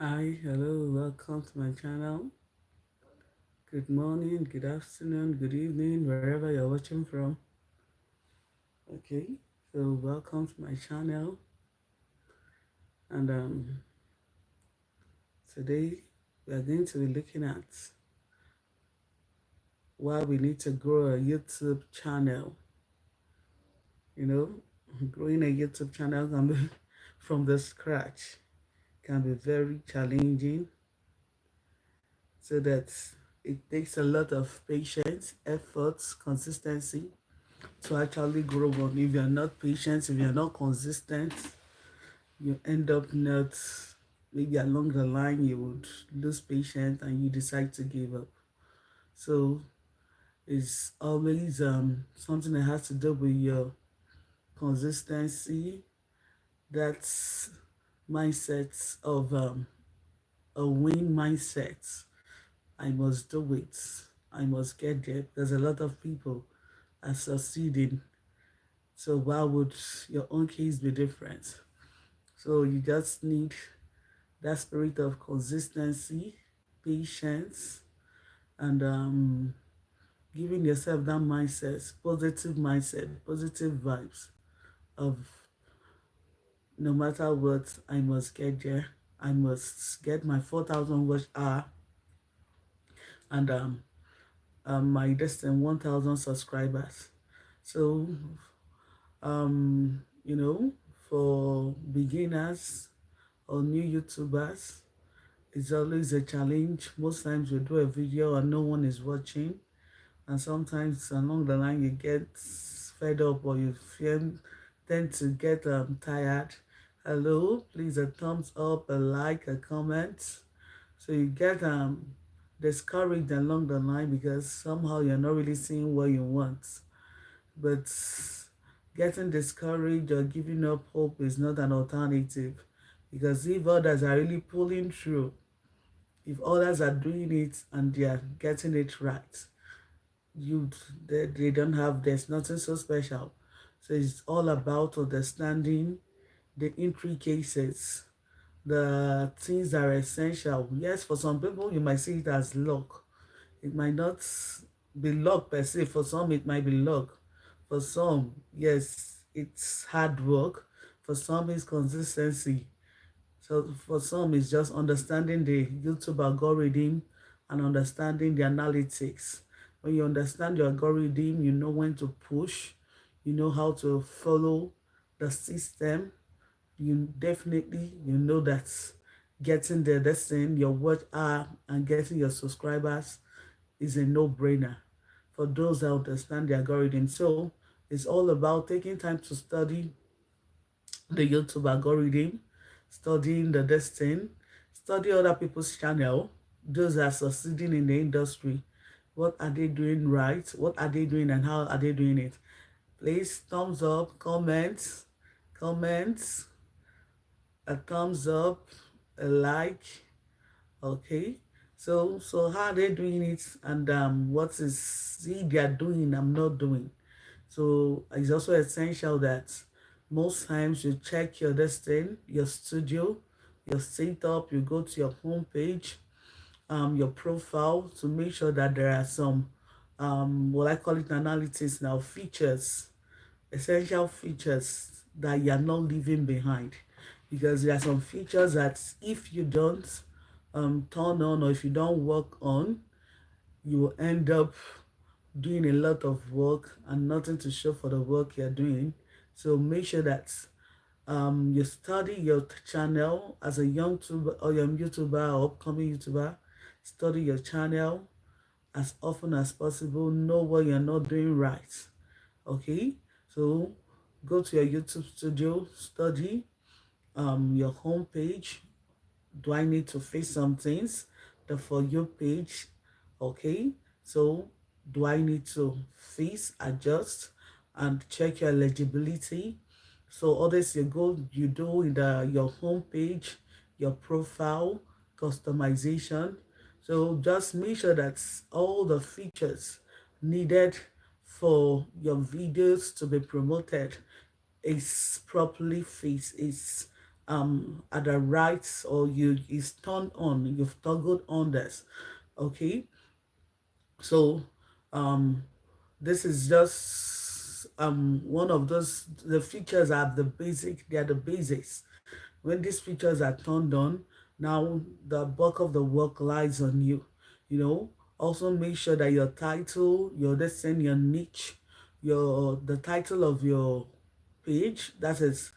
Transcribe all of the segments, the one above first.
Hi, hello, welcome to my channel. Good morning, good afternoon, good evening, wherever you're watching from. Okay, so welcome to my channel. And today we are going to be looking at why we need to grow a YouTube channel. You know, growing a YouTube channel can be from the scratch can be very challenging, so that it takes a lot of patience, efforts, consistency to actually grow one. If you're not patient, if you're not consistent, you end up not, maybe along the line you would lose patience and you decide to give up. So it's always something that has to do with your consistency. That's mindset of a win mindset. I must do it. I must get there. There's a lot of people are succeeding. So why would your own case be different? So you just need that spirit of consistency, patience, and giving yourself that mindset, positive vibes of no matter what, I must get there. I must get my 4,000 watch hour and my destined 1,000 subscribers. So, you know, for beginners or new YouTubers, it's always a challenge. Most times we do a video and no one is watching, and sometimes along the line you get fed up or you tend to get tired. Hello, please a thumbs up, a like, a comment. So you get discouraged along the line because somehow you're not really seeing what you want. But getting discouraged or giving up hope is not an alternative, because if others are really pulling through, if others are doing it and they are getting it right, you they don't have, there's nothing so special. So it's all about understanding the intricacies, the things that are essential. Yes, for some people you might see it as luck. It might not be luck per se. For some it might be luck. For some, yes, it's hard work. For some it's consistency. So for some, it's just understanding the YouTube algorithm and understanding the analytics. When you understand the algorithm, you know when to push, you know how to follow the system. You know that getting the destined your watch hour and getting your subscribers is a no-brainer for those that understand the algorithm. So it's all about taking time to study the YouTube algorithm, studying the destiny, study other people's channel, those that are succeeding in the industry. What are they doing right? What are they doing and how are they doing it? Please thumbs up, comments, a thumbs up, a like. Okay. So how are they doing it, and what is see they are doing I'm not doing. So it's also essential that most times you check your desktop, your studio, your setup, you go to your home page, your profile, to make sure that there are some what I call it analytics now, features, essential features that you're not leaving behind. Because there are some features that if you don't turn on, or if you don't work on, you will end up doing a lot of work and nothing to show for the work you're doing. So make sure that you study your channel as a young tuber or young YouTuber or upcoming YouTuber. Study your channel as often as possible. Know what you're not doing right. Okay, so go to your YouTube studio, study your home page. Do I need to fix some things? The For You page, okay? So do I need to fix, adjust, and check your eligibility? So all this you do in your home page, your profile, customization. So just make sure that all the features needed for your videos to be promoted is properly fixed, is at the right, or you is turned on, you've toggled on this. Okay, so um this is just one of those, the features are the basic, they are the basics. When these features are turned on, now the bulk of the work lies on you. You know, also make sure that your title, your destin, your niche, your the title of your page, that is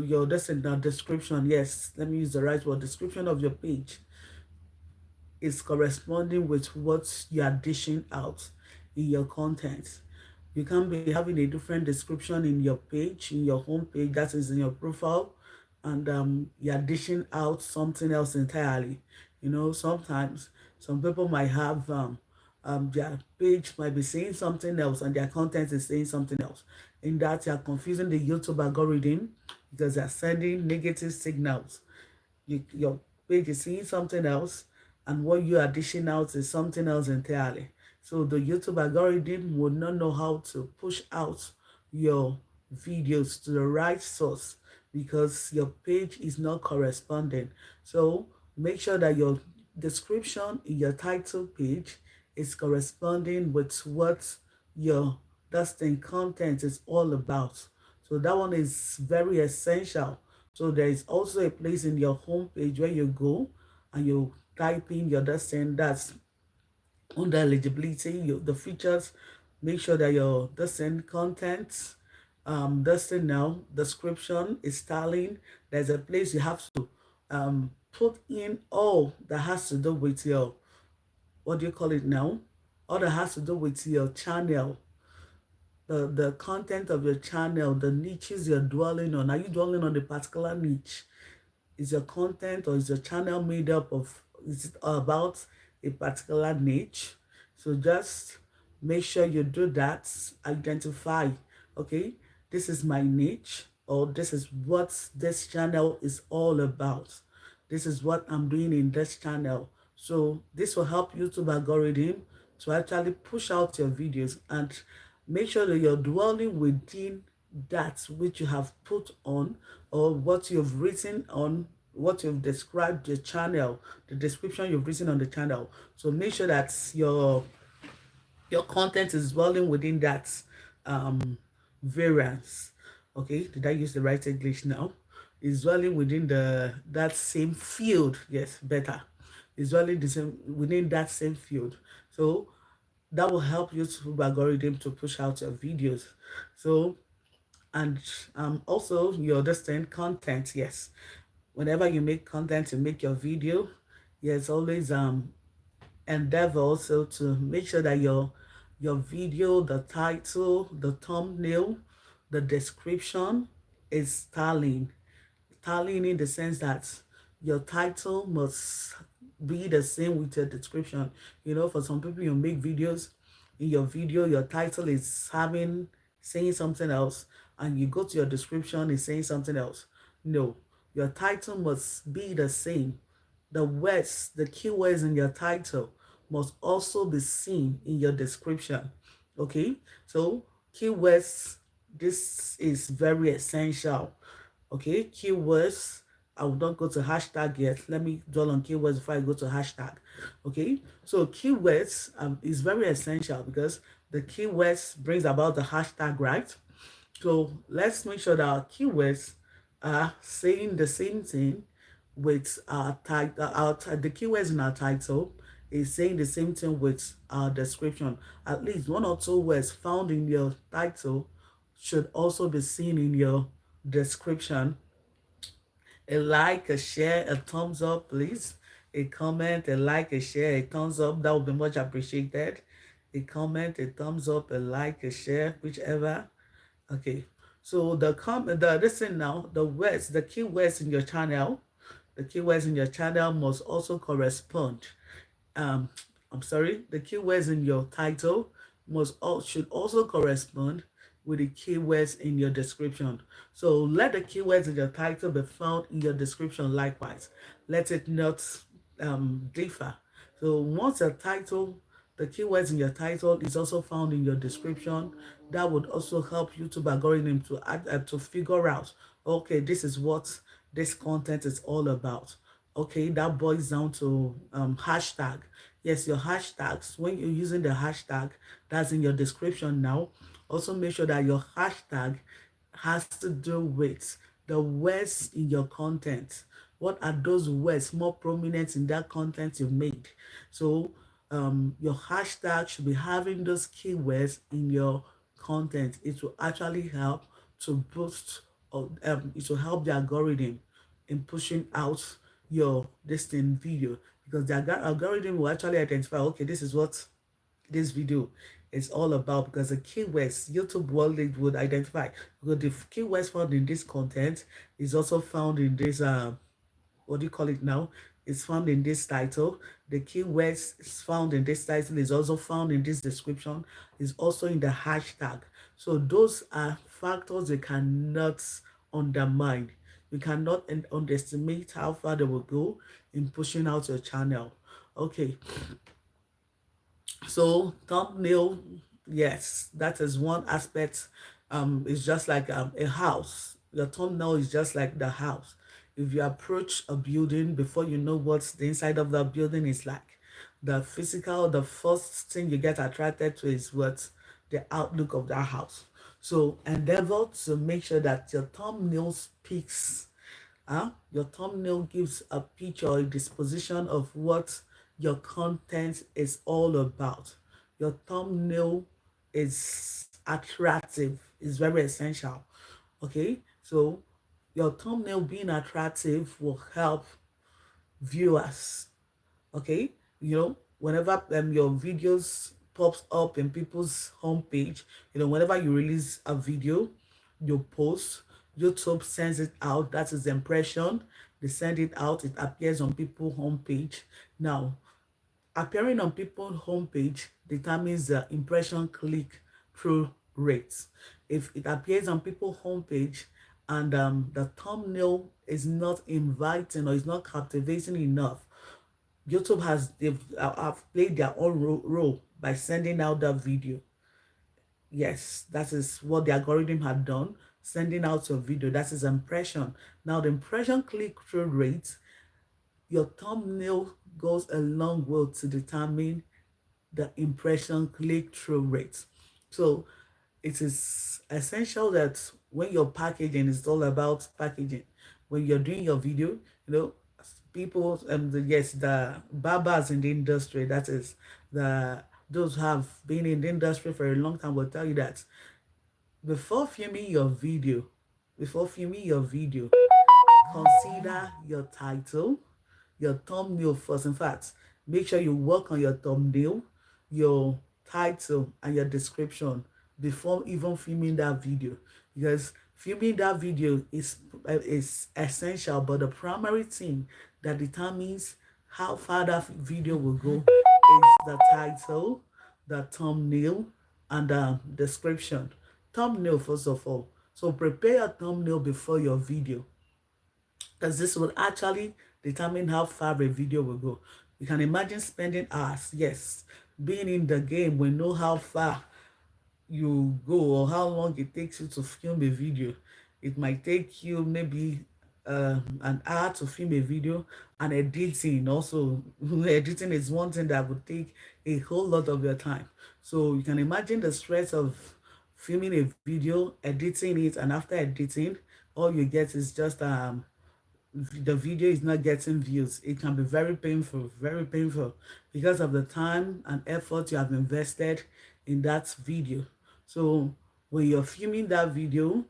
your destin, description. Yes, let me use the right word. Description of your page is corresponding with what you are dishing out in your content. You can be having a different description in your page, in your home page, that is in your profile, and you're dishing out something else entirely. You know, sometimes some people might have their page might be saying something else and their content is saying something else. In that, you're confusing the YouTube algorithm because they're sending negative signals. Your page is seeing something else, and what you are dishing out is something else entirely. So the YouTube algorithm would not know how to push out your videos to the right source because your page is not corresponding. So make sure that your description in your title page is corresponding with what your destined content is all about. So that one is very essential. So there is also a place in your homepage where you go and you type in your destined, that's under eligibility, the features. Make sure that your destined content, destined now description is styling. There's a place you have to put in all that has to do with your, what do you call it now? All that has to do with your channel, the content of your channel, the niches you're dwelling on. Are you dwelling on a particular niche? Is your content or is your channel made up of, is it about a particular niche? So just make sure you do that. Identify, okay, this is my niche, or this is what this channel is all about. This is what I'm doing in this channel. So this will help YouTube algorithm to actually push out your videos, and make sure that you're dwelling within that which you have put on, or what you've written on, what you've described the channel, the description you've written on the channel. So make sure that your content is dwelling within that um variance. Okay, did I use the right English now? Is dwelling within the that same field. Yes, better. Is dwelling the same within that same field. So that will help YouTube algorithm to push out your videos. So, and also you understand content. Yes, whenever you make content, you make your video, yes, always endeavor also to make sure that your video, the title, the thumbnail, the description is styling. Styling in the sense that your title must be the same with your description. You know, for some people, you make videos, in your video your title is having, saying something else, and you go to your description, it's saying something else. No, your title must be the same. The words, the keywords in your title must also be seen in your description. Okay, so keywords, this is very essential. Okay, keywords. I will not go to hashtag yet. Let me dwell on keywords before I go to hashtag. Okay, so keywords is very essential because the keywords brings about the hashtag, right? So let's make sure that our keywords are saying the same thing with our title. The keywords in our title is saying the same thing with our description. At least one or two words found in your title should also be seen in your description. A like, a share, a thumbs up, please. A comment, a like, a share, a thumbs up. That would be much appreciated. A comment, a thumbs up, a like, a share, whichever. Okay. So the listen now, the words, the keywords in your channel, the keywords in your channel must also correspond. Um, I'm sorry, the keywords in your title should also correspond with the keywords in your description. So let the keywords in your title be found in your description likewise. Let it not differ. So once your title, the keywords in your title is also found in your description, that would also help YouTube algorithm to figure out, okay, this is what this content is all about. Okay, that boils down to hashtag. Yes, your hashtags, when you're using the hashtag that's in your description now, also make sure that your hashtag has to do with the words in your content. What are those words more prominent in that content you've made? So your hashtag should be having those keywords in your content. It will actually help to boost, or it will help the algorithm in pushing out your distant video, because the algorithm will actually identify, okay, this is what this video is all about, because the keywords YouTube world would identify, because the keywords found in this content is also found in this what do you call it now, is found in this title. The keywords is found in this title is also found in this description, is also in the hashtag. So those are factors you cannot undermine. You cannot underestimate how far they will go in pushing out your channel. Okay, so thumbnail, yes, that is one aspect. It's just like a house. Your thumbnail is just like the house. If you approach a building, before you know what the inside of the building is like, the physical, the first thing you get attracted to is what the outlook of that house. So endeavor to make sure that your thumbnail speaks. Your thumbnail gives a picture or a disposition of what your content is all about. Your thumbnail is attractive, is very essential. Okay, so your thumbnail being attractive will help viewers. Okay, whenever your videos pops up in people's homepage, whenever you release a video, you post, YouTube sends it out. That is the impression. They send it out, it appears on people's homepage. Now, appearing on people's homepage determines the impression click through rates. If it appears on people's homepage and the thumbnail is not inviting or is not captivating enough, YouTube have played their own role by sending out that video. Yes, that is what the algorithm had done, sending out your video. That is impression. Now the impression click-through rate, your thumbnail goes a long way to determine the impression click-through rate. So it is essential that when you're packaging, it's all about packaging. When you're doing your video, people, yes, the barbers in the industry, that is those who have been in the industry for a long time, will tell you that before filming your video, before filming your video, consider your title, your thumbnail first. In fact, make sure you work on your thumbnail, your title, and your description before even filming that video, because filming that video is essential, but the primary thing that determines how far that video will go is the title, the thumbnail, and the description. Thumbnail first of all. So prepare a thumbnail before your video, because this will actually determine how far a video will go. You can imagine spending hours. Yes, being in the game, we know how far you go or how long it takes you to film a video. It might take you maybe an hour to film a video, and editing also. Editing is one thing that would take a whole lot of your time. So you can imagine the stress of filming a video, editing it, and after editing, all you get is just the video is not getting views. It can be very painful, because of the time and effort you have invested in that video. So when you're filming that video,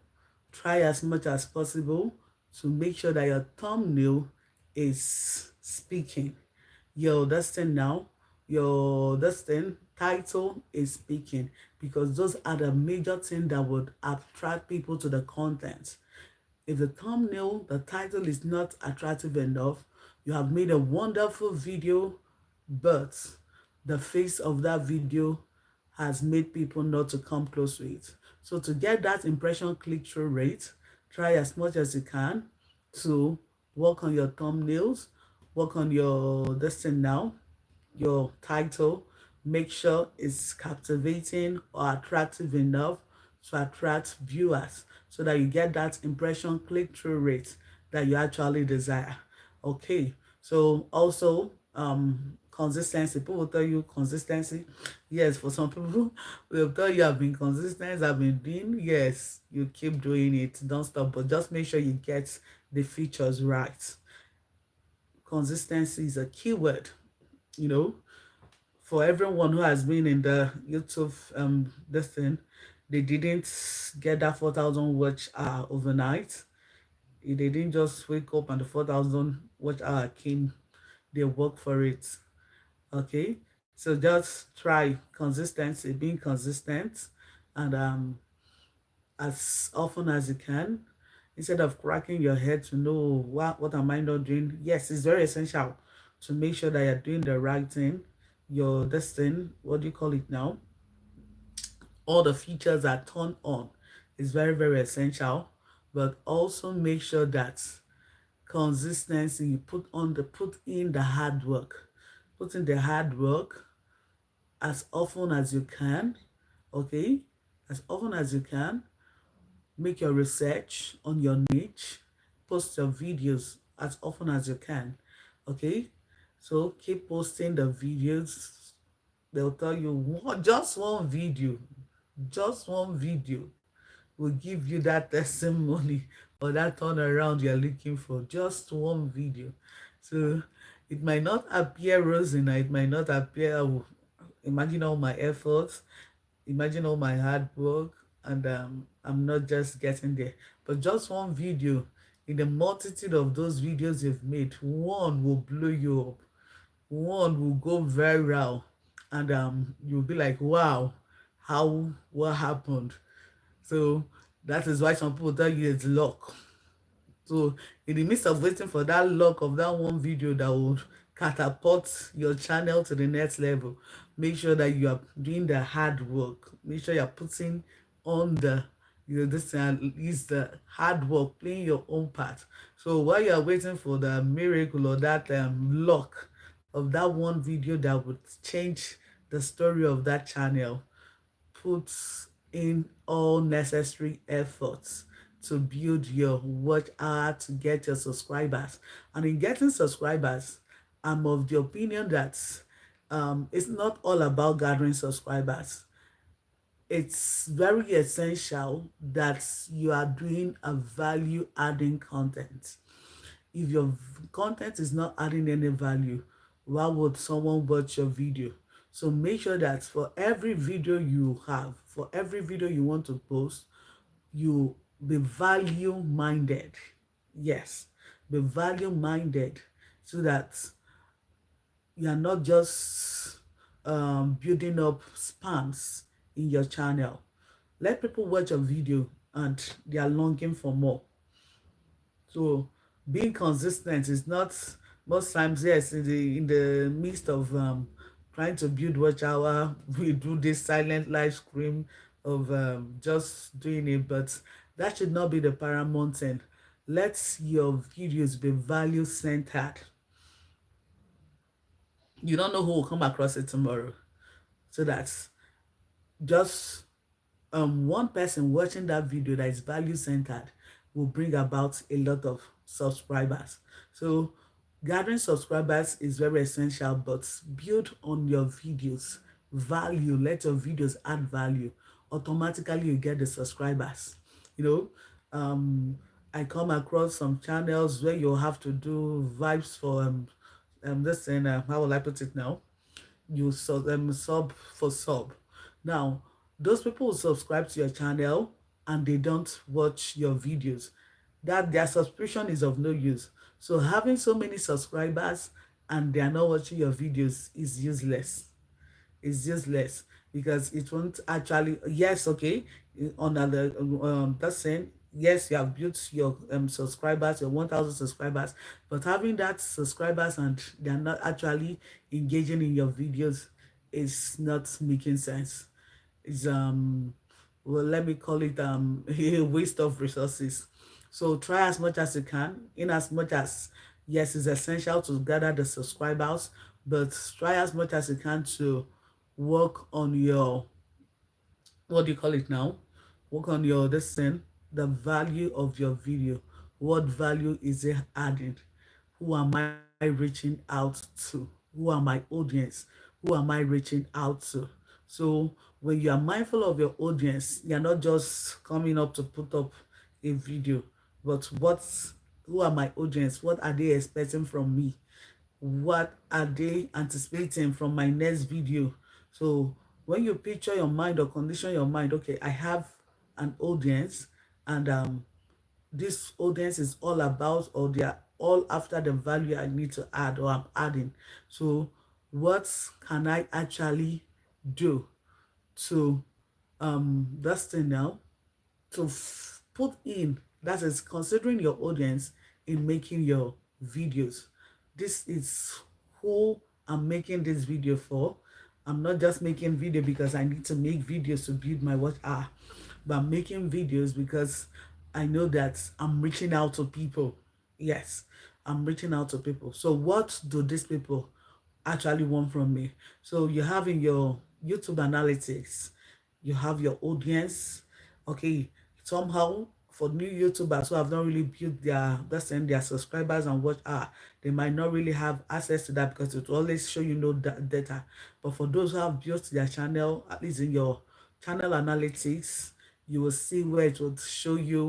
try as much as possible to make sure that your thumbnail is speaking. Your destin now, your destin title is speaking, because those are the major things that would attract people to the content. If the thumbnail, the title is not attractive enough, you have made a wonderful video, but the face of that video has made people not to come close to it. So to get that impression click-through rate, try as much as you can to work on your thumbnails, work on your destin now, your title. Make sure it's captivating or attractive enough to attract viewers, so that you get that impression click-through rate that you actually desire. Okay, so also consistency. People will tell you consistency. Yes, for some people they'll tell you I've been consistent, I've been doing. Yes, you keep doing it, don't stop, but just make sure you get the features right. Consistency is a keyword, you know, for everyone who has been in the YouTube this thing. They didn't get that 4,000 watch hour overnight. They didn't just wake up and the 4,000 watch hour came. They work for it. Okay, so just try consistency, being consistent, and as often as you can, instead of cracking your head to know what am I not doing. Yes, it's very essential to make sure that you're doing the right thing. Your this thing, what do you call it now? All the features are turned on. It's very, very essential. But also make sure that consistency, you put in the hard work. Put in the hard work as often as you can. Okay? As often as you can. Make your research on your niche. Post your videos as often as you can. Okay? So keep posting the videos. They'll tell you just one video. Just one video will give you that testimony or that turnaround you're looking for. Just one video. So it might not appear rosy, it might not appear, oh, imagine all my efforts, imagine all my hard work, and I'm not just getting there. But just one video, in the multitude of those videos you've made, one will blow you up, one will go viral, and you'll be like, wow, what happened? So that is why some people tell you it's luck. So in the midst of waiting for that luck of that one video that would catapult your channel to the next level, make sure that you are doing the hard work. Make sure you're putting on the, this is the hard work, playing your own part. So while you are waiting for the miracle or that luck of that one video that would change the story of that channel, put in all necessary efforts to build your watch hour, to get your subscribers. And in getting subscribers, I'm of the opinion that it's not all about gathering subscribers. It's very essential that you are doing a value adding content. If your content is not adding any value, why would someone watch your video? So make sure that for every video you have, for every video you want to post, you be value minded. Yes, be value minded, so that you are not just building up spams in your channel. Let people watch a video and they are longing for more. So being consistent is not, most times, yes, in the midst of trying to build watch hour, we do this silent live stream of just doing it, but that should not be the paramount thing. Let your videos be value centered. You don't know who will come across it tomorrow. So that's just one person watching that video that is value centered will bring about a lot of subscribers. So gathering subscribers is very essential, but build on your videos value. Let your videos add value. Automatically you get the subscribers. You know, I come across some channels where you have to do vibes for this thing, how will I put it now, you sub for sub. Now, those people will subscribe to your channel and they don't watch your videos. That their subscription is of no use. So having so many subscribers and they are not watching your videos is useless. It's useless because it won't actually, yes, okay, on the that's saying, yes, you have built your subscribers, your 1,000 subscribers, but having that subscribers and they are not actually engaging in your videos is not making sense. It's well, let me call it a waste of resources. So try as much as you can, in as much as, yes, it's essential to gather the subscribers, but try as much as you can to work on your, what do you call it now, work on your this thing, the value of your video. What value is it adding? Who am I reaching out to? Who are my audience? Who am I reaching out to? So when you are mindful of your audience, you're not just coming up to put up a video, but who are my audience? What are they expecting from me? What are they anticipating from my next video? So when you picture your mind or condition your mind, okay, I have an audience, and this audience is all about, or they are all after the value I need to add or I'm adding. So what can I actually do to this thing now, to put in, that is considering your audience in making your videos. This is who I'm making this video for. I'm not just making video because I need to make videos to build my watch hour, but I'm making videos because I know that I'm reaching out to people. Yes, I'm reaching out to people. So what do these people actually want from me? So you have in your YouTube analytics, you have your audience. Okay, somehow for new YouTubers who have not really built their, that's saying their subscribers and watch hour, they might not really have access to that because it will always show you no data. But for those who have built their channel, at least in your channel analytics, you will see where it will show you,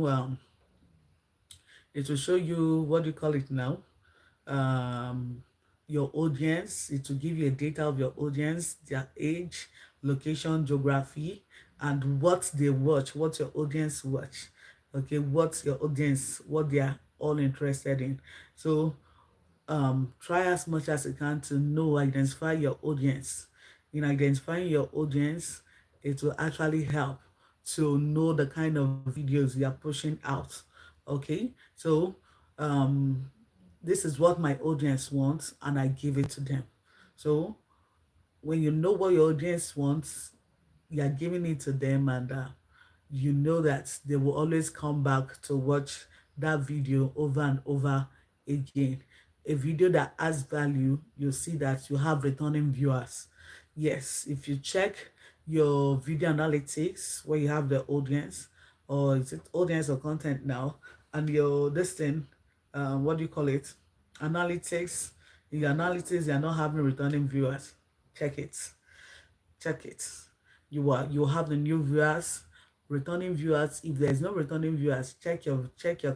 what do you call it now, um, your audience. It will give you a data of your audience, their age, location, geography, and what they watch, what your audience watch. Okay, what's your audience, what they are all interested in. So try as much as you can to know, identify your audience. In identifying your audience, it will actually help to know the kind of videos you are pushing out. Okay, so um this is what my audience wants, and I give it to them. So when you know what your audience wants, you are giving it to them, and you know that they will always come back to watch that video over and over again. A video that adds value, you'll see that you have returning viewers. Yes, if you check your video analytics where you have the audience, or is it audience or content now, and your this thing, what do you call it? Analytics. In your analytics, you're not having returning viewers. Check it. Check it. You have the new viewers, returning viewers. If there's no returning viewers, check your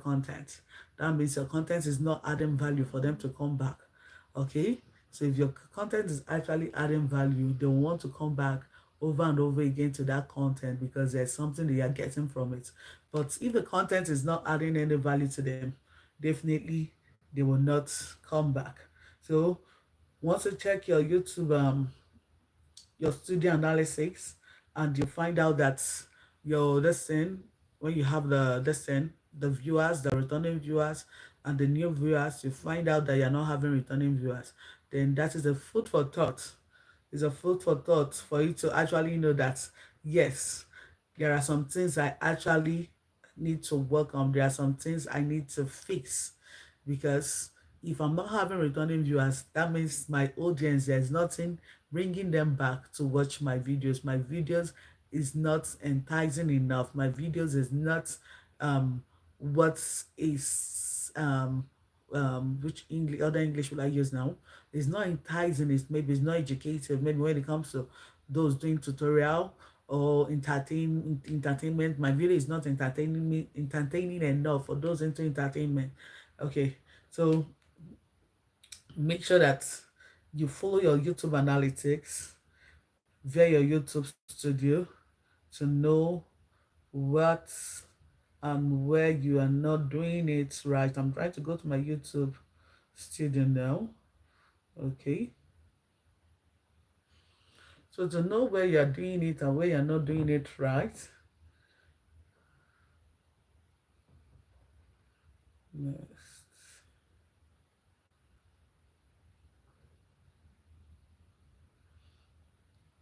content. That means your content is not adding value for them to come back. Okay, so if your content is actually adding value, they want to come back over and over again to that content because there's something they are getting from it. But if the content is not adding any value to them, definitely they will not come back. So once you check your studio analysis, and you find out that your lesson, when you have the lesson, the viewers, the returning viewers, and the new viewers, you find out that you're not having returning viewers, then that is a food for thought. It's a food for thought for you to actually know that yes, there are some things I actually need to work on. There are some things I need to fix, because if I'm not having returning viewers, that means my audience, there's nothing bringing them back to watch my videos. My videos is not enticing enough. My videos is not what is which English, other English will I use now? It's not enticing. It's not educative. Maybe when it comes to those doing tutorial or entertainment, my video is not entertaining enough for those into entertainment. Okay, so make sure that you follow your YouTube analytics via your YouTube studio to know what and where you are not doing it right. I'm trying to go to my YouTube studio now. Okay, so to know where you're doing it and where you're not doing it right, next,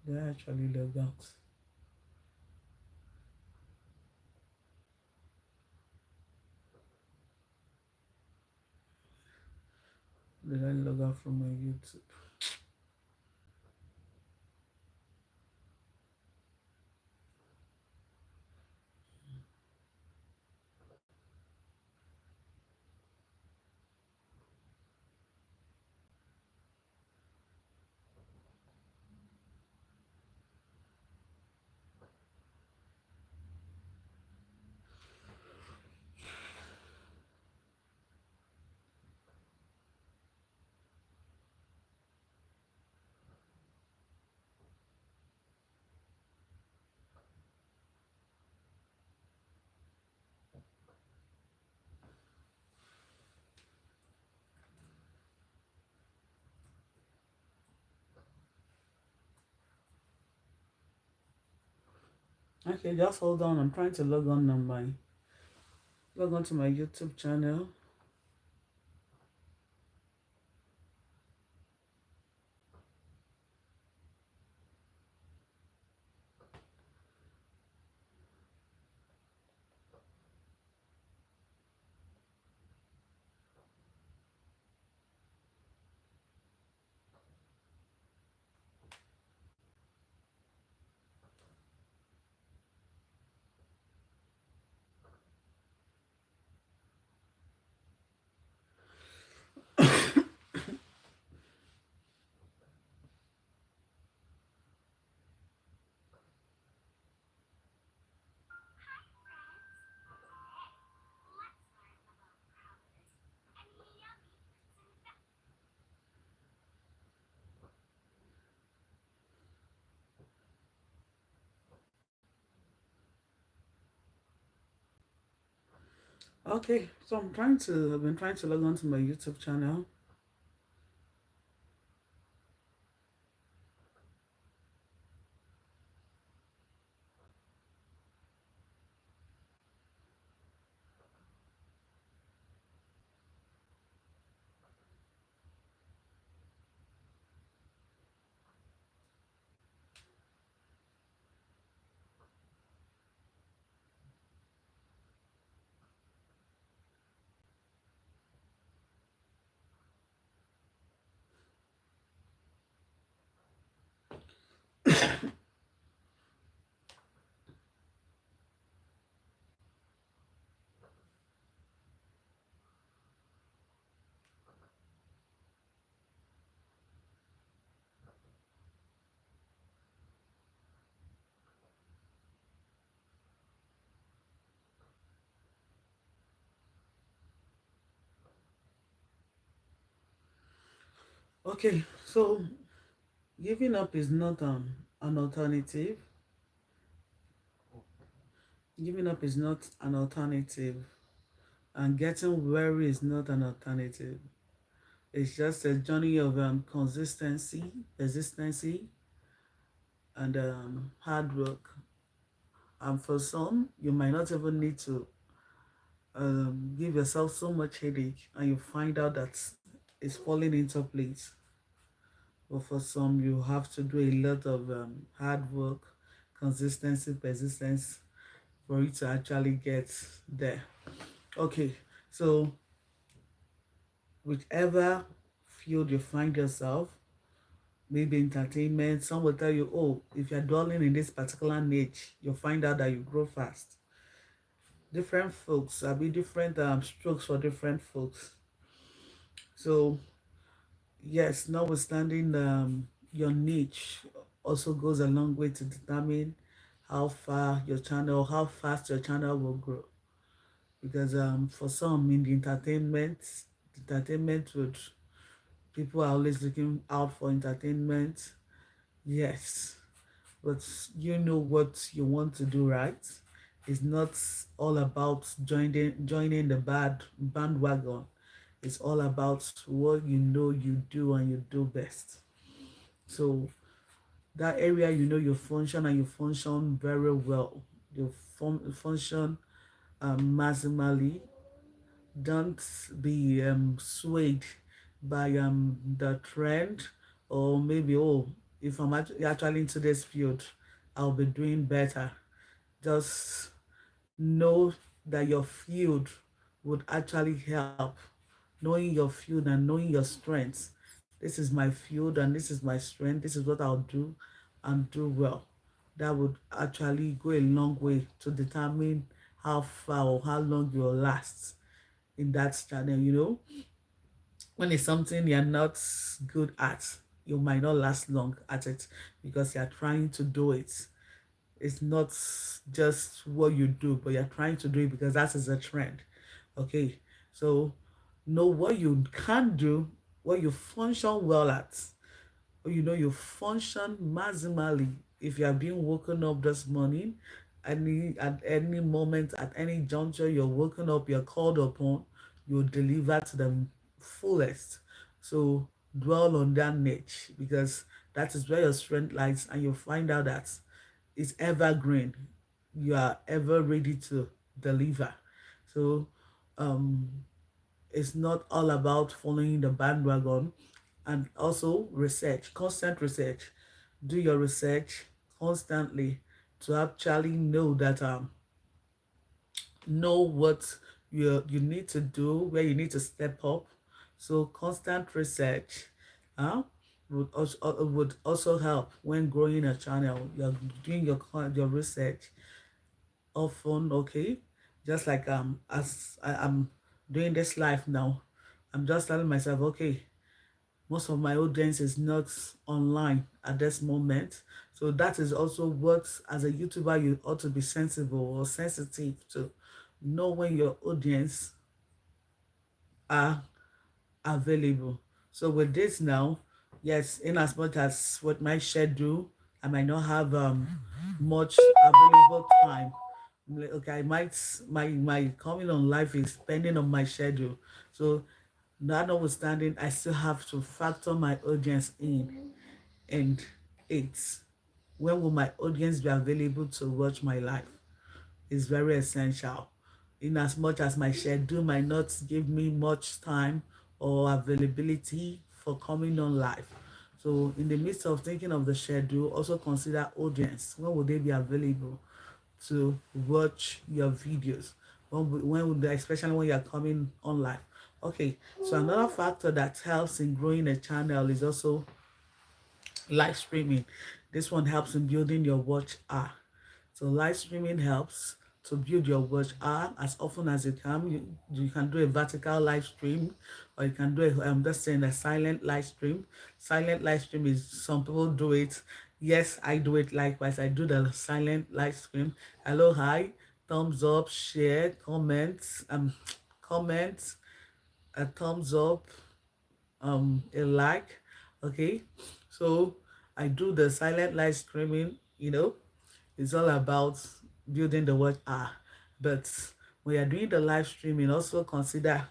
they actually log out. Did I log out from my YouTube? Okay, just hold on. I'm trying to log on to my YouTube channel. Okay, so I've been trying to log on to my YouTube channel. Okay, so giving up is not an alternative. Giving up is not an alternative, and getting weary is not an alternative. It's just a journey of consistency, persistency, and hard work. And for some, you might not even need to give yourself so much headache, and you find out that it's falling into place. But for some, you have to do a lot of hard work, consistency, persistence for you to actually get there. Okay, so whichever field you find yourself, maybe entertainment, some will tell you, oh, if you're dwelling in this particular niche, you'll find out that you grow fast. Different folks, I mean, different strokes for different folks. So, yes, notwithstanding your niche also goes a long way to determine how fast your channel will grow. Because for some in the entertainment would people are always looking out for entertainment. Yes, but you know what you want to do, right? It's not all about joining the bandwagon. It's all about what you know you do and you do best. So that area you know you function and you function very well. You function maximally. Don't be swayed by the trend, or maybe, oh, if I'm actually into this field, I'll be doing better. Just know that your field would actually help. Knowing your field and knowing your strengths. This is my field and this is my strength. This is what I'll do and do well. That would actually go a long way to determine how far or how long you'll last in that channel. When it's something you're not good at, you might not last long at it because you're trying to do it. It's not just what you do, but you're trying to do it because that is a trend. Okay, so know what you can do, what you function well at. You function maximally. If you are being woken up this morning, at any moment, at any juncture you're woken up, you're called upon, you deliver to the fullest. So dwell on that niche because that is where your strength lies, and you'll find out that it's evergreen. you are ever ready to deliver. So um, it's not all about following the bandwagon. And also research, constant research. Do your research constantly to actually know that know what you need to do, where you need to step up. So constant research uh, would also help when growing a channel. You're doing your research often, okay? Just like as I'm doing this live now, I'm just telling myself, okay, most of my audience is not online at this moment. So that is also what, as a YouTuber, you ought to be sensible or sensitive to know when your audience are available. So with this now, yes, in as much as with my schedule, I might not have much available time. Like, okay, I might my coming on live is depending on my schedule. So that notwithstanding, I still have to factor my audience in, and it's when will my audience be available to watch my live is very essential. In as much as my schedule might not give me much time or availability for coming on live. So in the midst of thinking of the schedule, also consider audience. When will they be available to watch your videos? When would they, especially when you're coming on live? Okay, so another factor that helps in growing a channel is also live streaming. This one helps in building your watch hour. So live streaming helps to build your watch hour as often as you can. You can do a vertical live stream, or you can do I'm just saying a silent live stream. Silent live stream is, some people do it. Yes, I do it likewise. I do the silent live stream. Hello, hi, thumbs up, share, comments, comments, a thumbs up, a like. Okay, so I do the silent live streaming, it's all about building the word but when you're doing the live streaming, also consider,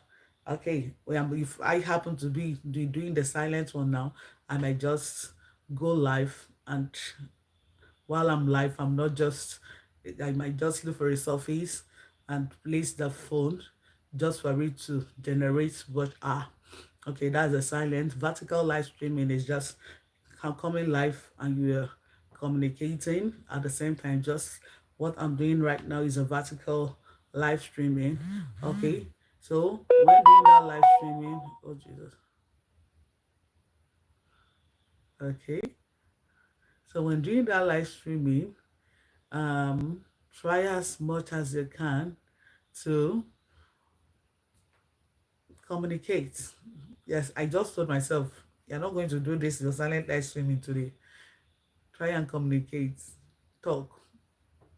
okay, if I happen to be doing the silent one now, I might just go live, and while I'm live, I might just look for a surface and place the phone just for it to generate what are. Okay, that's a silent. Vertical live streaming is just coming live and you're communicating at the same time. Just what I'm doing right now is a vertical live streaming. Okay, so when doing that live streaming, oh Jesus. Okay, so when doing that live streaming, um try as much as you can to communicate. Yes, I just told myself, you're not going to do this in silent live streaming today. Try and communicate, talk,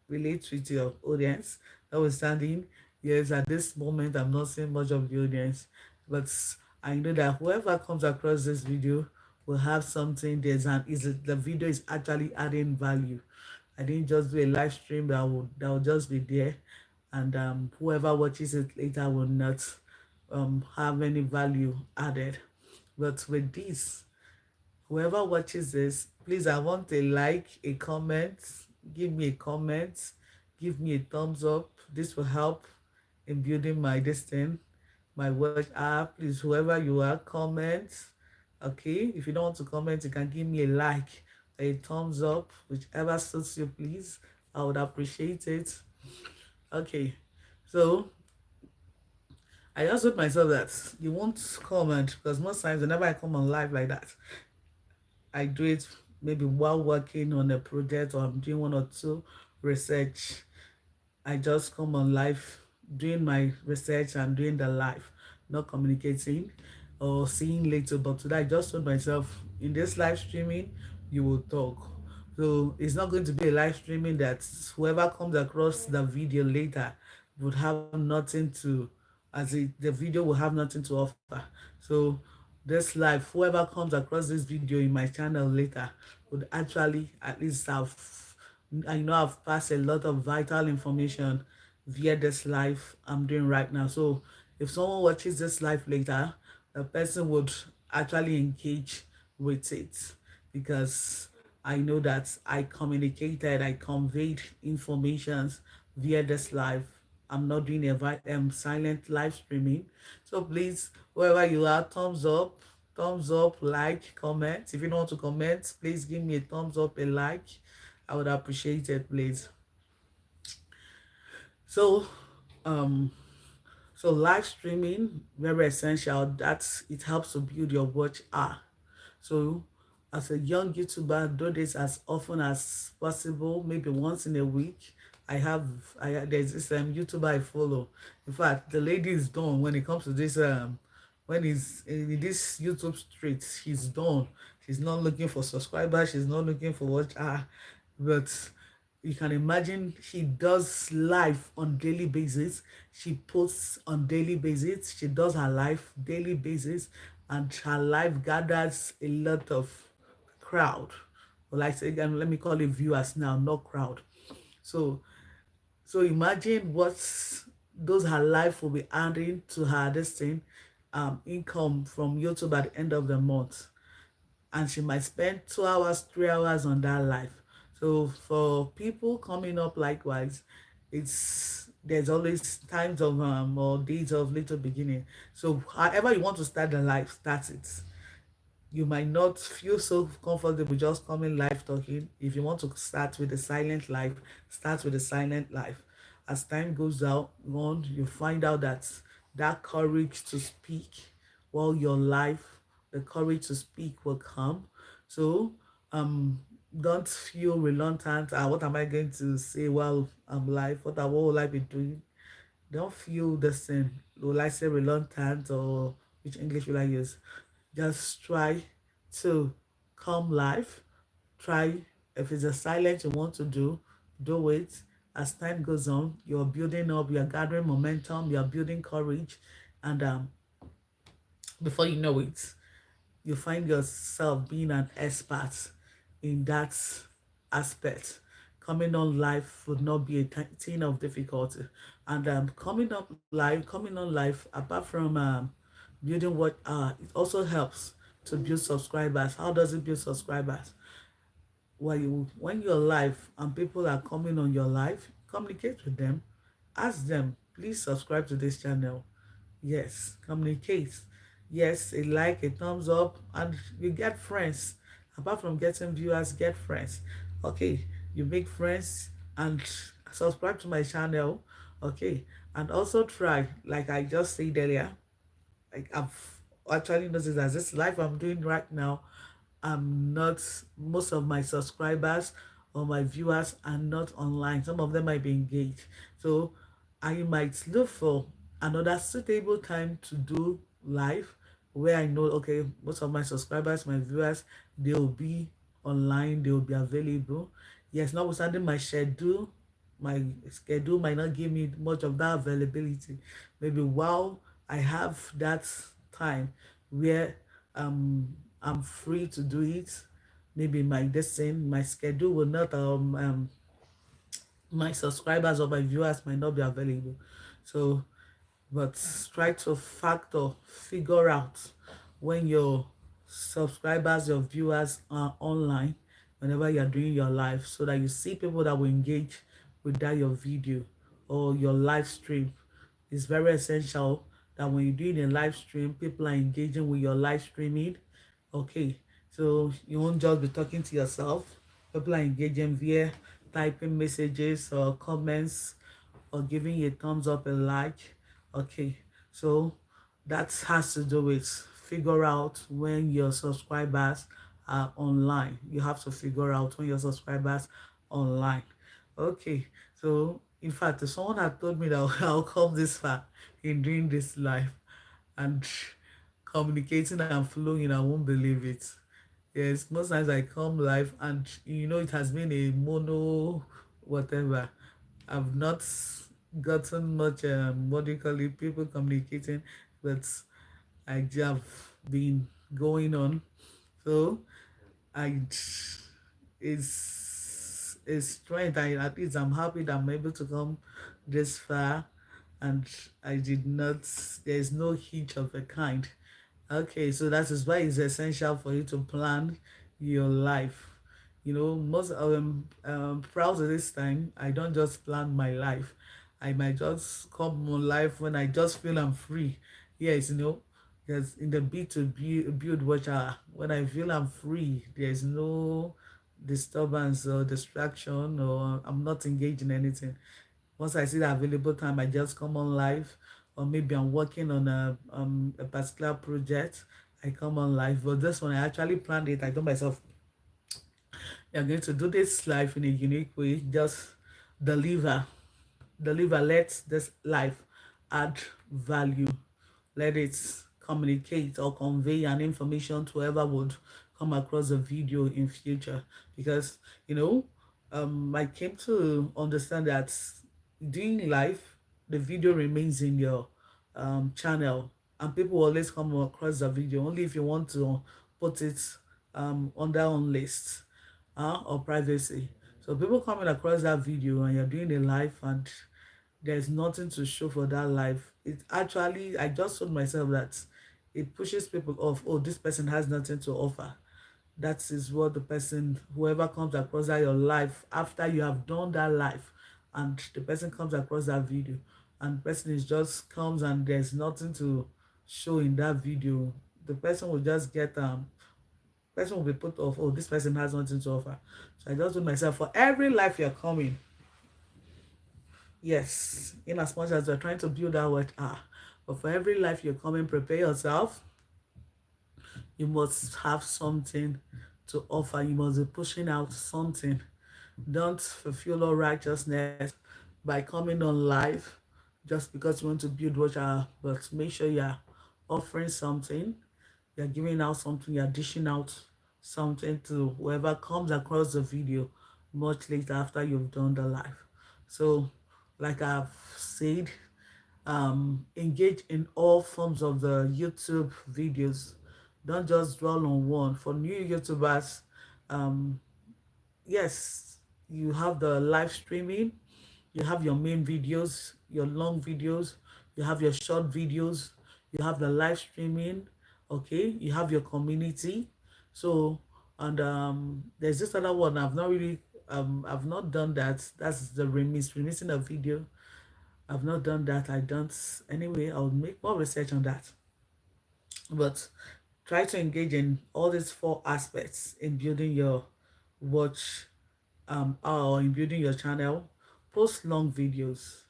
relate with your audience. Notwithstanding, yes, at this moment I'm not seeing much of the audience, but I know that whoever comes across this video will have something. The video is actually adding value. I didn't just do a live stream that will just be there, and whoever watches it later will not have any value added. But with this, whoever watches this, please, I want a like, a comment. Give me a comment, give me a thumbs up. This will help in building my distance, my watch app. Please, whoever you are, comment. Okay, if you don't want to comment, you can give me a like, a thumbs up, whichever suits you, please. I would appreciate it. Okay, so I just told myself that you won't comment, because most times whenever I come on live like that, I do it maybe while working on a project, or I'm doing one or two research. I just come on live doing my research and doing the live, not communicating or seeing later. But today I just told myself, in this live streaming, you will talk. So it's not going to be a live streaming that whoever comes across the video later would have nothing to, the video will have nothing to offer. So this live, whoever comes across this video in my channel later would actually at least have, I know I've passed a lot of vital information via this live I'm doing right now. So if someone watches this live later, the person would actually engage with it, because I know that I communicated, I conveyed informations via this live. I'm not doing a silent live streaming. So please, wherever you are, thumbs up, like, comment. If you don't want to comment, please give me a thumbs up, a like. I would appreciate it, please. So, um, so live streaming very essential. That's it helps to build your watch hour. So as a young YouTuber, do this as often as possible, maybe once in a week. There's this YouTuber I follow. In fact, the lady is done when it comes to this when he's in this YouTube street, she's done. She's not looking for subscribers, she's not looking for watch hour, but you can imagine she does live on daily basis, she posts on daily basis, she does her live daily basis, and her live gathers a lot of crowd, or like say again, let me call it viewers now, not crowd. So imagine what those her life will be adding to her this thing, income from YouTube at the end of the month, and she might spend 2 hours, 3 hours on that live. So for people coming up likewise, there's always times of or days of little beginning. So however you want to start the life, start it. You might not feel so comfortable just coming live talking. If you want to start with a silent life, start with a silent life. As time goes on, you find out that that courage to speak while you're live, the courage to speak will come. So um don't feel reluctant. What am I going to say while I'm live? What will I be doing? Don't feel the same. Will I say reluctant, or which English will I use? Just try to come live. Try, if it's a silent you want to do it. As time goes on, you're building up, you're gathering momentum, you're building courage, and before you know it, you find yourself being an expert in that aspect. Coming on live would not be a thing of difficulty. And coming on live, apart from building what it also helps to build subscribers. How does it build subscribers? When you're live and people are coming on your live, communicate with them. Ask them, please subscribe to this channel. Yes, communicate. Yes, a like, a thumbs up, and you get friends. Apart from getting viewers, get friends. Okay, you make friends and subscribe to my channel. Okay, and also try, like I just said earlier, like I've actually noticed that this life I'm doing right now, I'm not, most of my subscribers or my viewers are not online. Some of them might be engaged. So I might look for another suitable time to do live where I know, okay, most of my subscribers, my viewers, they'll be online, they'll be available. Yes, notwithstanding my schedule might not give me much of that availability. Maybe while I have that time where I'm free to do it, maybe my schedule will not my subscribers or my viewers might not be available. So but try to figure out when your subscribers, your viewers are online whenever you're doing your live, so that you see people that will engage with that your video or your live stream. It's very essential that when you're doing a live stream, people are engaging with your live streaming. Okay, so you won't just be talking to yourself. People are engaging via typing messages or comments or giving you a thumbs up and like. Okay, so that has to do with figure out when your subscribers are online. You have to figure out when your subscribers are online. Okay, so in fact, if someone had told me that I'll come this far in doing this live and communicating and flowing, I won't believe it. Yes, most times I come live and it has been a mono whatever. I've not gotten much what do you call it, people communicating, but I have been going on. So I it's strength. At least I'm happy that I'm able to come this far, and I did not. There is no hitch of a kind. Okay, so that is why it's essential for you to plan your life. Most proud of this time, I don't just plan my life. I might just come on life when I just feel I'm free. Yes, because in the bid to build watcher, when I feel I'm free, there's no disturbance or distraction, or I'm not engaged in anything. Once I see the available time, I just come on live, or maybe I'm working on a particular project. I come on live, but this one I actually planned it. I told myself, you're going to do this live in a unique way. Just deliver, deliver. Let this life add value. Let it communicate or convey an information to whoever would come across the video in future. Because I came to understand that doing live, the video remains in your channel, and people always come across the video only if you want to put it on their own list or privacy. So people coming across that video and you're doing a live and there's nothing to show for that live. It actually, I just told myself that it pushes people off. Oh, this person has nothing to offer. That is what the person, whoever comes across that your life after you have done that live, and the person comes across that video, and the person is just comes and there's nothing to show in that video. The person will just get person will be put off. Oh, this person has nothing to offer. So I just told myself, for every life you're coming, yes, in as much as you're trying to build out what are, but for every life you're coming, prepare yourself. You must have something to offer. You must be pushing out something. Don't fulfill all righteousness by coming on live just because you want to build what you are, but make sure you're offering something, you're giving out something, you're dishing out something to whoever comes across the video much later after you've done the live. So, like I've said, engage in all forms of the YouTube videos. Don't just dwell on one. For new YouTubers, um, yes, you have the live streaming, you have your main videos, your long videos, you have your short videos, you have the live streaming, okay, you have your community. So, and there's this other one I've not done that. That's the remixing a video. I've not done that. I don't. Anyway, I'll make more research on that. But try to engage in all these four aspects in building your watch or in building your channel. Post long videos.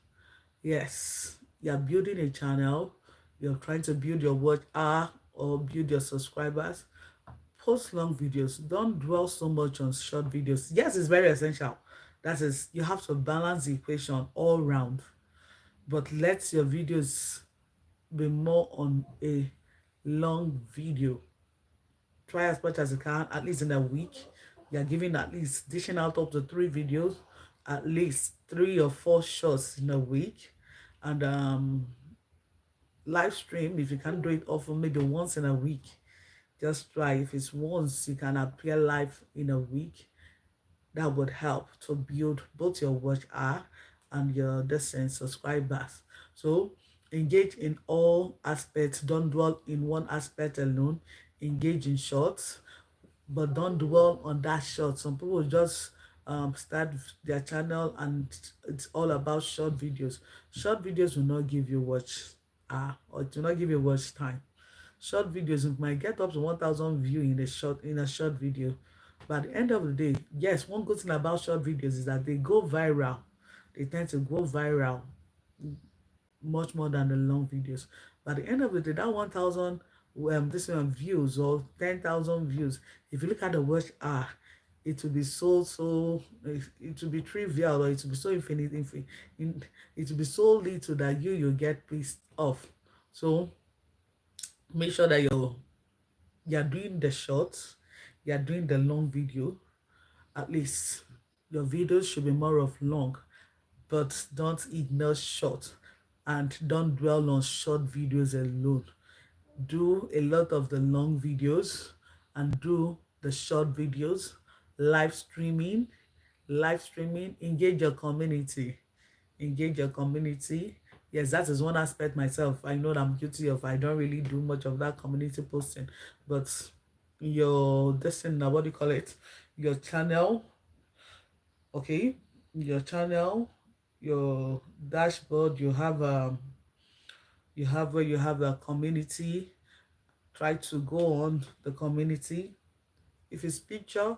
Yes, you're building a channel. You're trying to build your watch hour or build your subscribers. Post long videos. Don't dwell so much on short videos. Yes, it's very essential. That is, you have to balance the equation all round, but let your videos be more on a long video. Try as much as you can, at least in a week. You're giving at least dishing out up to 3 videos, at least 3 or 4 shots in a week. And live stream, if you can do it often, maybe once in a week. Just try. If it's once you can appear live in a week, that would help to build both your watch hour and your decent subscribers. So engage in all aspects. Don't dwell in one aspect alone. Engage in shorts, but don't dwell on that short. Some people just start their channel and it's all about short videos. Short videos will not give you watch or it will not give you watch time. Short videos, you might get up to 1,000 view in a short video, but at the end of the day, yes, one good thing about short videos is that they go viral. They tend to go viral much more than the long videos. But at the end of the day, that 1,000 views or 10,000 views, if you look at the watch hour, it will be it will be trivial, or it will be so it will be so little that you get pissed off. So make sure that you're doing the shorts, you're doing the long video. At least your videos should be more of long, but don't ignore short, and don't dwell on short videos alone. Do a lot of the long videos and do the short videos. Live streaming, engage your community. Engage your community. Yes, that is one aspect myself I know that I'm guilty of. I don't really do much of that community posting, but your this thing, what do you call it, your channel, okay, your channel, your dashboard, you have where you have a community. Try to go on the community. If it's picture,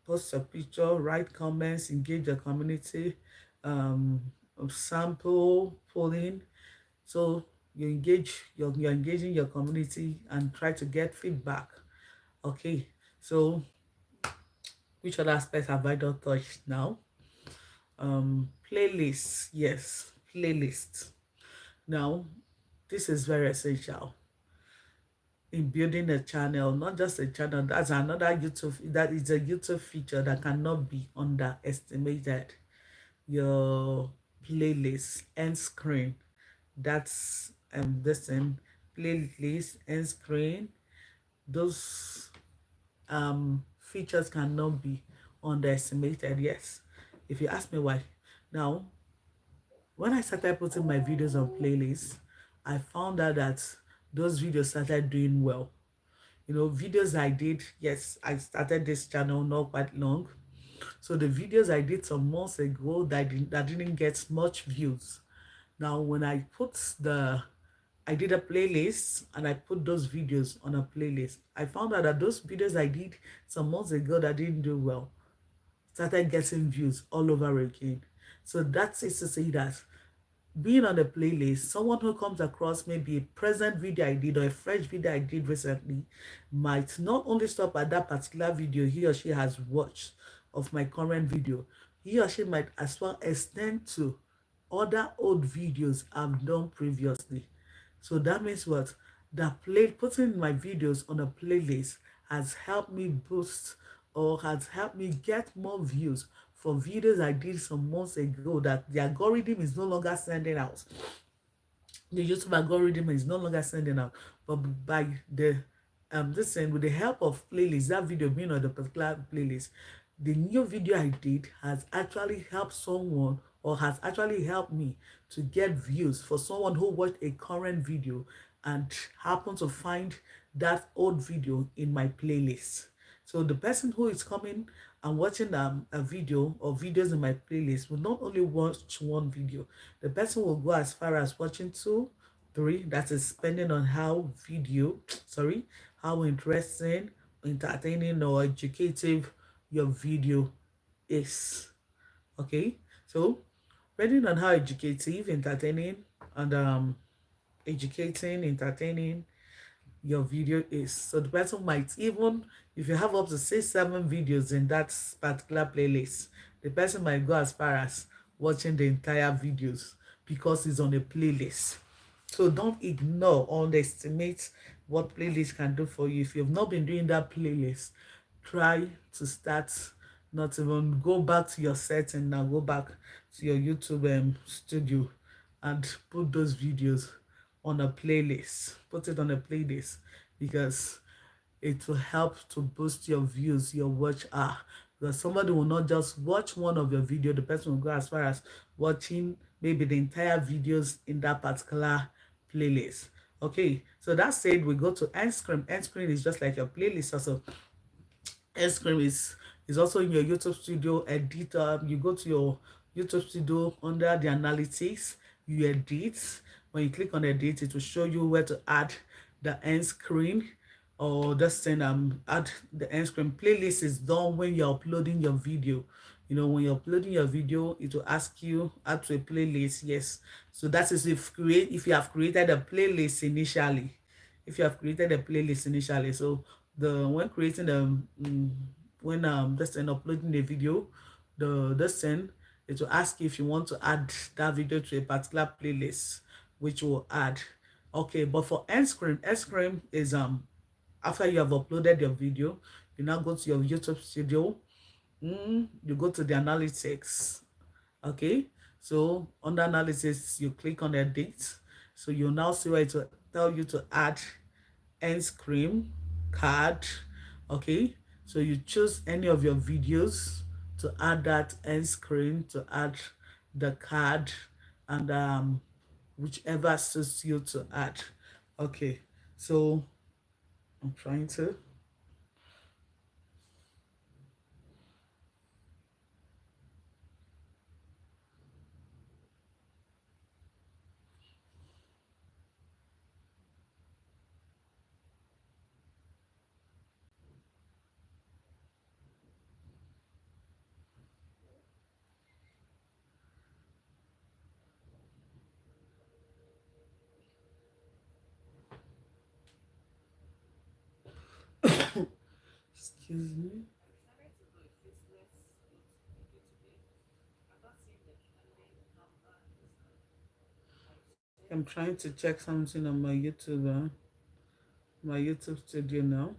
post a picture, write comments, engage the community, um, sample polling. So you're engaging your community and try to get feedback. Okay, so which other aspects have I not touched now? Playlists, yes, playlists. Now, this is very essential in building a channel, not just a channel. That's another YouTube, that is a YouTube feature that cannot be underestimated. Your playlist end screen, that's this thing, playlist end screen, those features cannot be underestimated. Yes, if you ask me why. Now, when I started putting my videos on playlists, I found out that those videos started doing well. You know, videos I did, yes, I started this channel not quite long. So the videos I did some months ago that didn't get much views. Now, when I did a playlist and I put those videos on a playlist, I found out that those videos I did some months ago that didn't do well started getting views all over again. So that's it to say that being on a playlist, someone who comes across maybe a present video I did or a fresh video I did recently might not only stop at that particular video he or she has watched of my current video, he or she might as well extend to other old videos I've done previously. So that means what? Putting my videos on a playlist has helped me boost or has helped me get more views for videos I did some months ago that the algorithm is no longer sending out. The YouTube algorithm is no longer sending out, but by the this thing, with the help of playlist, that video being on the particular playlist, the new video I did has actually helped someone or has actually helped me to get views for someone who watched a current video and happened to find that old video in my playlist. So the person who is coming and watching a video or videos in my playlist will not only watch one video, the person will go as far as watching two, three. That is depending on how how interesting, entertaining, or educative your video is. Okay, so depending on how educative, entertaining, and educating, entertaining your video is. So the person might even, if you have up to 6, 7 videos in that particular playlist, the person might go as far as watching the entire videos because it's on a playlist. So don't ignore or underestimate what playlist can do for you. If you've not been doing that playlist, try to start, not even go back to your setting now, go back to your YouTube studio and put those videos on a playlist. Put it on a playlist because it will help to boost your views, your watch hour. Because somebody will not just watch one of your video, the person will go as far as watching maybe the entire videos in that particular playlist. Okay, so that said, we go to end screen. End screen is just like your playlist also. Screen is also in your YouTube studio editor. You go to your YouTube studio under the analytics, you edit. When you click on edit, it will show you where to add the end screen or just send add the end screen. Playlist is done when you're uploading your video. You know, when you're uploading your video, it will ask you add to a playlist. Yes, so that is if you have created a playlist initially. If you have created a playlist initially, so the when creating the when just in uploading the video, the this thing, it will ask you if you want to add that video to a particular playlist, which will add. Okay, but for end screen is after you have uploaded your video, you now go to your YouTube studio. You go to the analytics. Okay, so under analysis you click on edit, so you now see where it will tell you to add end screen card. Okay, so you choose any of your videos to add that end screen, to add the card, and whichever suits you to add. Okay, so I'm trying to Excuse me. I'm trying to check something on my YouTube studio now.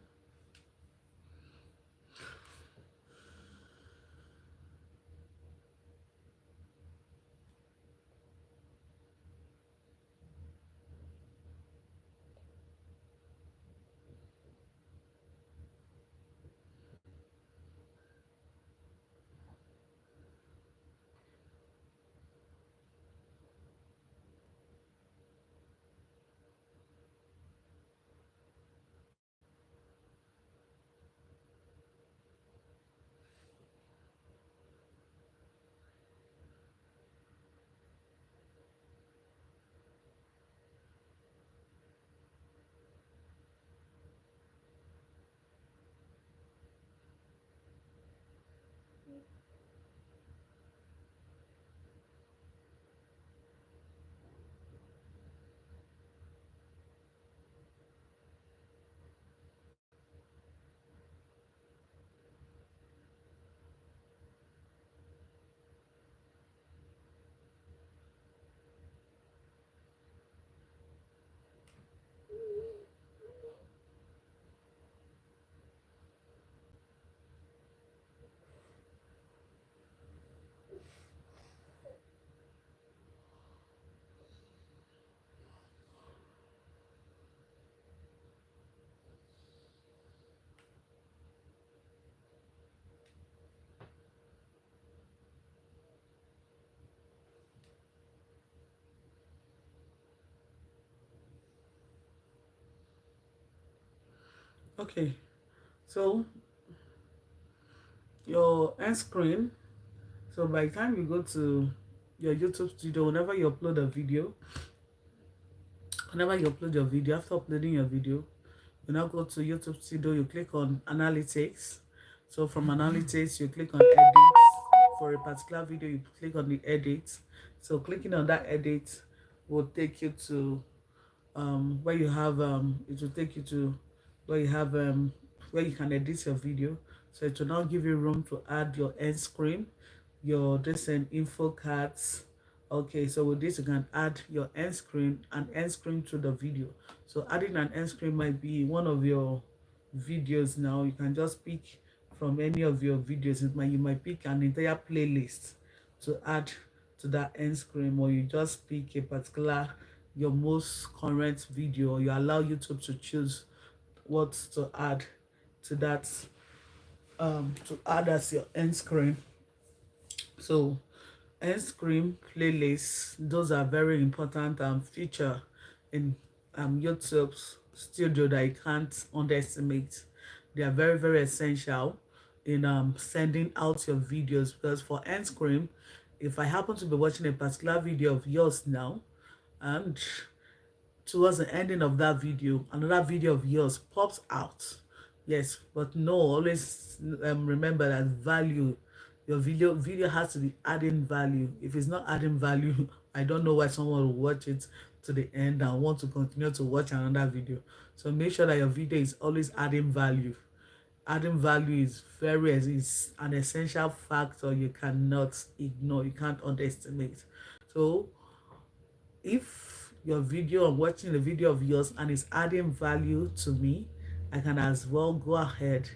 Okay, so your end screen. So by the time you go to your YouTube studio, whenever you upload your video, after uploading your video, you now go to YouTube studio, you click on analytics. So from analytics, you click on edit. For a particular video, you click on the edit. So clicking on that edit will take you to where you have it will take you to where you have where you can edit your video. So it will now give you room to add your end screen, your this and info cards. Okay, so with this you can add your end screen to the video. So adding an end screen might be one of your videos. Now you can just pick from any of your videos. You might pick an entire playlist to add to that end screen, or you just pick a particular your most current video, or you allow YouTube to choose what to add to that to add as your end screen. So end screen playlists, those are very important feature in YouTube's studio that you can't underestimate. They are very, very essential in sending out your videos, because for end screen, if I happen to be watching a particular video of yours now, and towards the ending of that video, another video of yours pops out. Yes, but no, always remember that value. Your video has to be adding value. If it's not adding value, I don't know why someone will watch it to the end and want to continue to watch another video. So make sure that your video is always adding value. Adding value is an essential factor you cannot ignore, you can't underestimate. So if your video, I'm watching a video of yours and it's adding value to me, I can as well go ahead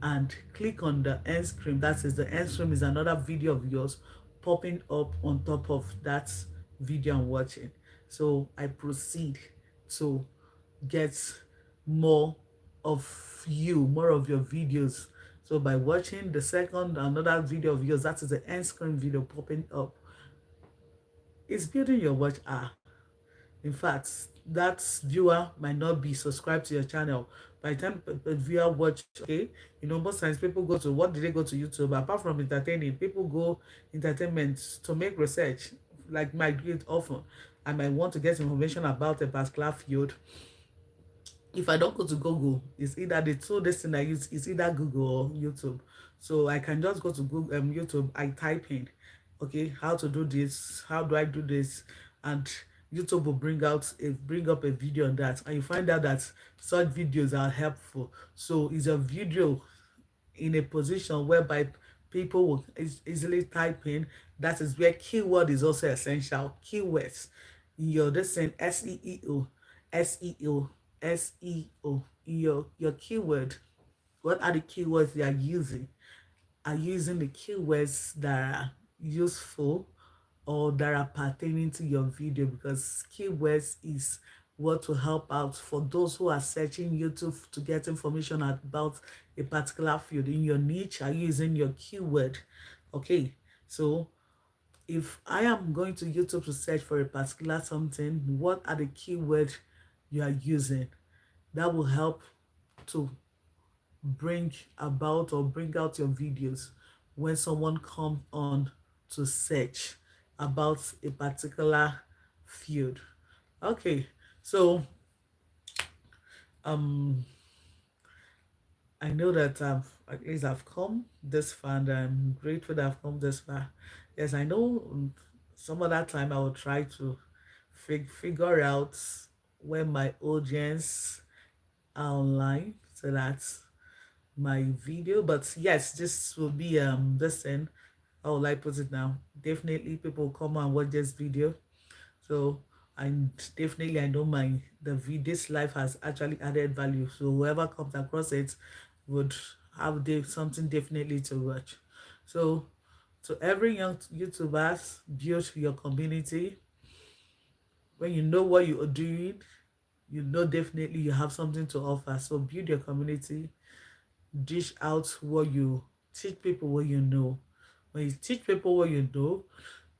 and click on the end screen. That is, the end screen is another video of yours popping up on top of that video I'm watching. So I proceed to get more of you, more of your videos. So by watching the second another video of yours, that is the end screen video popping up, it's building your watch hour. In fact, that viewer might not be subscribed to your channel. By the time a viewer watch, okay, most times people go to, what did they go to YouTube? Apart from entertaining, people go entertainment to make research, like my great often. I might want to get information about a particular field. If I don't go to Google, it's either the two this thing I use is either Google or YouTube. So I can just go to Google YouTube, I type in, okay, how to do this, how do I do this, and YouTube will bring up a video on that, and you find out that such videos are helpful. So is a video in a position whereby people will easily type in. That is where keyword is also essential. Keywords. Your this thing SEO, SEO, SEO. Your keyword. What are the keywords you are using? Are you using the keywords that are useful or that are pertaining to your video? Because keywords is what will help out for those who are searching YouTube to get information about a particular field in your niche. Are you using your keyword? Okay, so if I am going to YouTube to search for a particular something, what are the keywords you are using? That will help to bring about or bring out your videos when someone comes on to search about a particular field. Okay, so um I know that at least I've come this far, and I'm grateful that I've come this far. Yes, I know some other time I will try to figure out when my audience are online so that my video. But yes, this will be this thing, how will I put it now, definitely people will come and watch this video. So and definitely I know this life has actually added value, so whoever comes across it would have something definitely to watch. So to every young YouTubers, build your community. When you know what you are doing, you know definitely you have something to offer. So build your community, dish out what you teach people what you know. When you teach people what you know,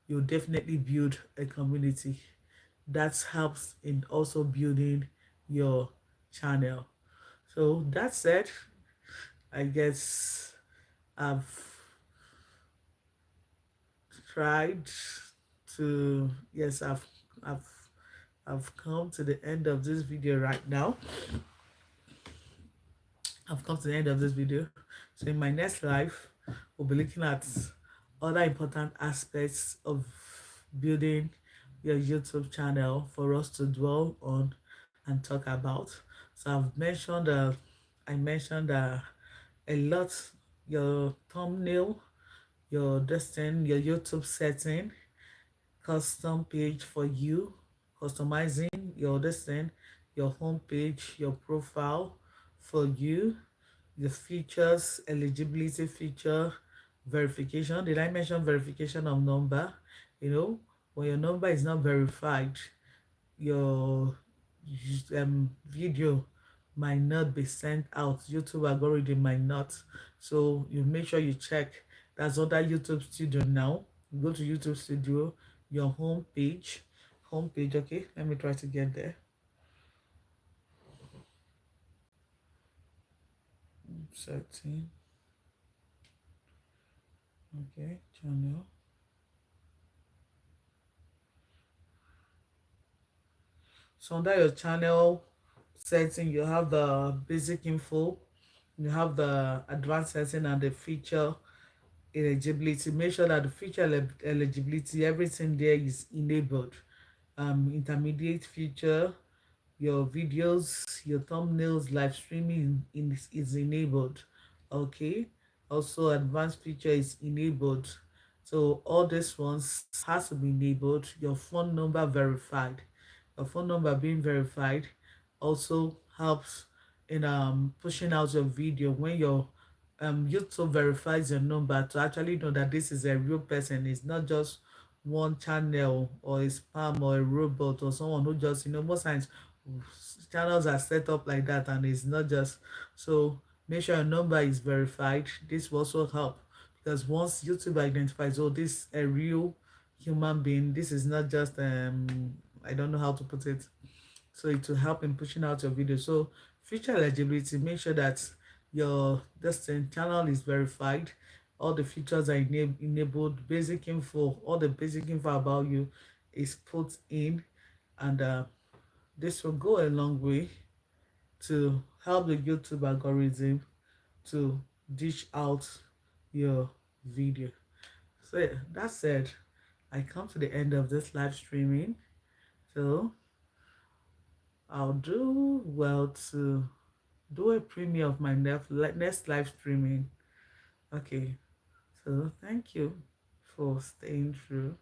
you'll definitely build a community. That helps in also building your channel. So that said, I guess I've tried to, yes, I've I've come to the end of this video right now. I've come to the end of this video. So in my next life, we'll be looking at other important aspects of building your YouTube channel for us to dwell on and talk about. So I mentioned a lot, your thumbnail, your destin, your YouTube setting, custom page for you, customizing your destin, your home page, your profile for you, the features, eligibility feature, verification. Did I mention verification of number? You know, when your number is not verified, your video might not be sent out. YouTube algorithm might not. So you make sure you check. That's under YouTube Studio now. You go to YouTube Studio, your home page. Okay, let me try to get there. Setting. Okay, channel. So under your channel setting, you have the basic info, you have the advanced setting and the feature eligibility. Make sure that the feature eligibility, everything there is enabled. Intermediate feature, your videos, your thumbnails, live streaming is enabled. Okay, also advanced feature is enabled. So all these ones has to be enabled. Your phone number verified. Your phone number being verified also helps in pushing out your video. When your YouTube verifies your number to actually know that this is a real person. It's not just one channel or a spam or a robot or someone who just, most times channels are set up like that and it's not just. So make sure your number is verified. This will also help because once YouTube identifies, oh, this is a real human being, this is not just I don't know how to put it, so it will help in pushing out your video. So feature eligibility, make sure that your destined channel is verified, all the features are enabled, basic info, all the basic info about you is put in, and this will go a long way to help the YouTube algorithm to dish out your video. So yeah, that said, I come to the end of this live streaming. So I'll do well to do a premiere of my next live streaming Okay, so thank you for staying through.